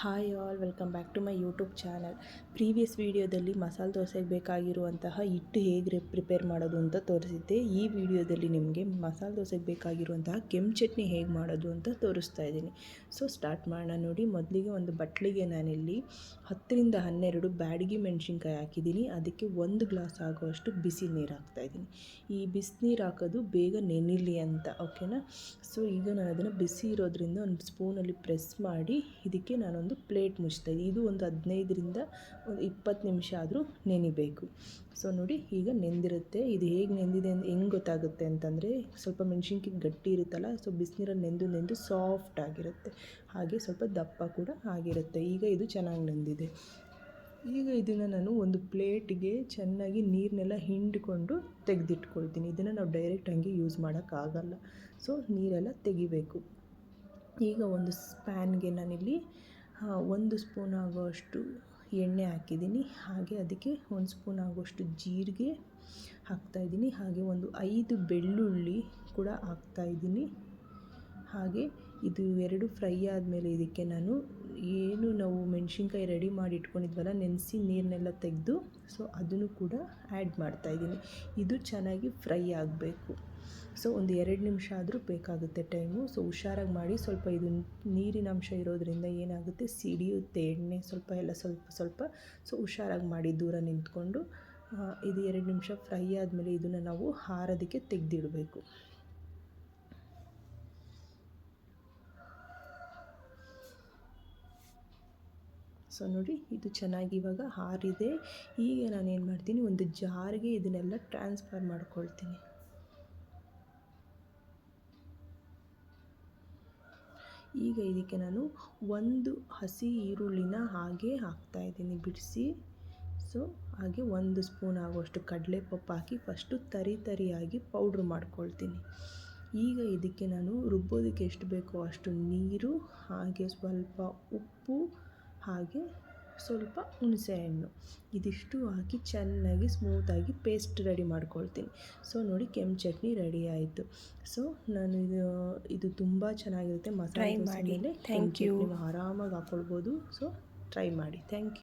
Hi all, welcome back to my YouTube channel. Previous ವೀಡಿಯೋದಲ್ಲಿ ಮಸಾಲೆ ದೋಸೆಗೆ ಬೇಕಾಗಿರುವಂತಹ ಹಿಟ್ಟು ಹೇಗೆ ಪ್ರಿಪೇರ್ ಮಾಡೋದು ಅಂತ ತೋರಿಸಿದ್ದೆ. ಈ ವಿಡಿಯೋದಲ್ಲಿ ನಿಮಗೆ ಮಸಾಲೆ ದೋಸೆಗೆ ಬೇಕಾಗಿರುವಂತಹ ಕೆಂಪು ಚಟ್ನಿ ಹೇಗೆ ಮಾಡೋದು ಅಂತ ತೋರಿಸ್ತಾ ಇದ್ದೀನಿ. ಸೊ ಸ್ಟಾರ್ಟ್ ಮಾಡೋಣ ನೋಡಿ. ಮೊದಲಿಗೆ ಒಂದು ಬಟ್ಲಿಗೆ ನಾನಿಲ್ಲಿ 10ರಿಂದ 12 ಬ್ಯಾಡಗಿ ಮೆಣಸಿನ್ಕಾಯಿ ಹಾಕಿದ್ದೀನಿ. ಅದಕ್ಕೆ 1 ಗ್ಲಾಸ್ ಆಗುವಷ್ಟು ಬಿಸಿ ನೀರು ಹಾಕ್ತಾಯಿದ್ದೀನಿ. ಈ ಬಿಸಿನೀರು ಹಾಕೋದು ಬೇಗ ನೆನಿಲಿ ಅಂತ, ಓಕೆನಾ. ಸೊ ಈಗ ನಾನು ಅದನ್ನು ಬಿಸಿ ಇರೋದ್ರಿಂದ ಒಂದು ಸ್ಪೂನಲ್ಲಿ ಪ್ರೆಸ್ ಮಾಡಿ ಇದಕ್ಕೆ ನಾನೊಂದು ಪ್ಲೇಟ್ ಮುಚ್ತಾಯಿದ್ದೀನಿ. ಇದು ಒಂದು 15ರಿಂದ 20 ನಿಮಿಷ ಆದರೂ ನೆನಿಬೇಕು. ಸೊ ನೋಡಿ, ಈಗ ನೆಂದಿರುತ್ತೆ. ಇದು ಹೇಗೆ ನೆಂದಿದೆ ಅಂತ ಹೆಂಗೆ ಗೊತ್ತಾಗುತ್ತೆ ಅಂತಂದರೆ, ಸ್ವಲ್ಪ ಮೆಣಸಿನ್ಕಾಯಿ ಗಟ್ಟಿ ಇರುತ್ತಲ್ಲ, ಸೊ ಬಿಸಿನೀರಲ್ಲಿ ನೆಂದು ಸಾಫ್ಟ್ ಆಗಿರುತ್ತೆ, ಹಾಗೆ ಸ್ವಲ್ಪ ದಪ್ಪ ಕೂಡ ಆಗಿರುತ್ತೆ. ಈಗ ಇದು ಚೆನ್ನಾಗಿ ನೆಂದಿದೆ. ಈಗ ಇದನ್ನು ನಾನು ಒಂದು ಪ್ಲೇಟ್ಗೆ ಚೆನ್ನಾಗಿ ನೀರನ್ನೆಲ್ಲ ಹಿಂಡಿಕೊಂಡು ತೆಗೆದಿಟ್ಕೊಳ್ತೀನಿ. ಇದನ್ನು ನಾವು ಡೈರೆಕ್ಟ್ ಹಂಗೆ ಯೂಸ್ ಮಾಡೋಕ್ಕಾಗಲ್ಲ, ಸೊ ನೀರೆಲ್ಲ ತೆಗಿಬೇಕು. ಈಗ ಒಂದು ಪ್ಯಾನ್ಗೆ ನಾನಿಲ್ಲಿ 1 ಸ್ಪೂನ್ ಆಗುವಷ್ಟು ಎಣ್ಣೆ ಹಾಕಿದ್ದೀನಿ. ಹಾಗೆ ಅದಕ್ಕೆ 1 ಸ್ಪೂನ್ ಆಗುವಷ್ಟು ಜೀರಿಗೆ ಹಾಕ್ತಾಯಿದ್ದೀನಿ. ಹಾಗೆ ಒಂದು 5 ಬೆಳ್ಳುಳ್ಳಿ ಕೂಡ ಹಾಕ್ತಾಯಿದ್ದೀನಿ. ಹಾಗೆ ಇದು 2 ಫ್ರೈ ಆದಮೇಲೆ ಇದಕ್ಕೆ ನಾನು ನಾವು ಮೆಣಸಿನ್ಕಾಯಿ ರೆಡಿ ಮಾಡಿ ಇಟ್ಕೊಂಡಿದ್ವಲ್ಲ, ನೆನೆಸಿ ನೀರನ್ನೆಲ್ಲ ತೆಗೆದು, ಸೊ ಅದನ್ನು ಕೂಡ ಆ್ಯಡ್ ಮಾಡ್ತಾಯಿದ್ದೀನಿ. ಇದು ಚೆನ್ನಾಗಿ ಫ್ರೈ ಆಗಬೇಕು. ಸೊ ಒಂದು 2 ನಿಮಿಷ ಆದರೂ ಬೇಕಾಗುತ್ತೆ ಟೈಮು. ಸೊ ಹುಷಾರಾಗಿ ಮಾಡಿ. ಸ್ವಲ್ಪ ಇದು ನೀರಿನ ಅಂಶ ಇರೋದ್ರಿಂದ ಏನಾಗುತ್ತೆ, ಸಿಡಿಯುತ್ತೆ ಎಣ್ಣೆ ಸ್ವಲ್ಪ. ಸೊ ಹುಷಾರಾಗಿ ಮಾಡಿ, ದೂರ ನಿಂತ್ಕೊಂಡು. ಇದು 2 ನಿಮಿಷ ಫ್ರೈ ಆದಮೇಲೆ ಇದನ್ನು ನಾವು ಆರೋದಕ್ಕೆ ತೆಗೆದಿಡಬೇಕು. ಸೊ ನೋಡಿ, ಇದು ಚೆನ್ನಾಗಿ ಇವಾಗ ಆರಿದೆ. ಈಗ ನಾನೇನು ಮಾಡ್ತೀನಿ, ಒಂದು ಜಾರ್ಗೆ ಇದನ್ನೆಲ್ಲ ಟ್ರಾನ್ಸ್ಫರ್ ಮಾಡ್ಕೊಳ್ತೀನಿ. ಈಗ ಇದಕ್ಕೆ ನಾನು 1 ಹಸಿ ಈರುಳ್ಳಿನ ಹಾಗೆ ಹಾಕ್ತಾಯಿದ್ದೀನಿ ಬಿಡಿಸಿ. ಸೊ ಹಾಗೆ 1 ಸ್ಪೂನ್ ಆಗುವಷ್ಟು ಕಡಲೆಪಪ್ಪು ಹಾಕಿ ಫಸ್ಟು ತರಿಯಾಗಿ ಪೌಡ್ರ್ ಮಾಡ್ಕೊಳ್ತೀನಿ. ಈಗ ಇದಕ್ಕೆ ನಾನು ರುಬ್ಬೋದಕ್ಕೆ ಎಷ್ಟು ಬೇಕೋ ಅಷ್ಟು ನೀರು, ಹಾಗೆ ಸ್ವಲ್ಪ ಉಪ್ಪು, ಹಾಗೆ ಸ್ವಲ್ಪ ಹುಣಸೆಹಣ್ಣು, ಇದಿಷ್ಟು ಹಾಕಿ ಚೆನ್ನಾಗಿ ಸ್ಮೂತಾಗಿ ಪೇಸ್ಟ್ ರೆಡಿ ಮಾಡ್ಕೊಳ್ತೀನಿ. ಸೊ ನೋಡಿ, ಕೆಂಪು ಚಟ್ನಿ ರೆಡಿ ಆಯಿತು. ಸೊ ನಾನು ಇದು ತುಂಬ ಚೆನ್ನಾಗಿರುತ್ತೆ. ಮಸಾಲೆ ದೋಸೆ ಮೇಲೆ ಕೆಂಪು ಚಟ್ನಿ ಆರಾಮಾಗಿ ಹಾಕ್ಕೊಳ್ಬೋದು. ಸೊ ಟ್ರೈ ಮಾಡಿ. Thank you.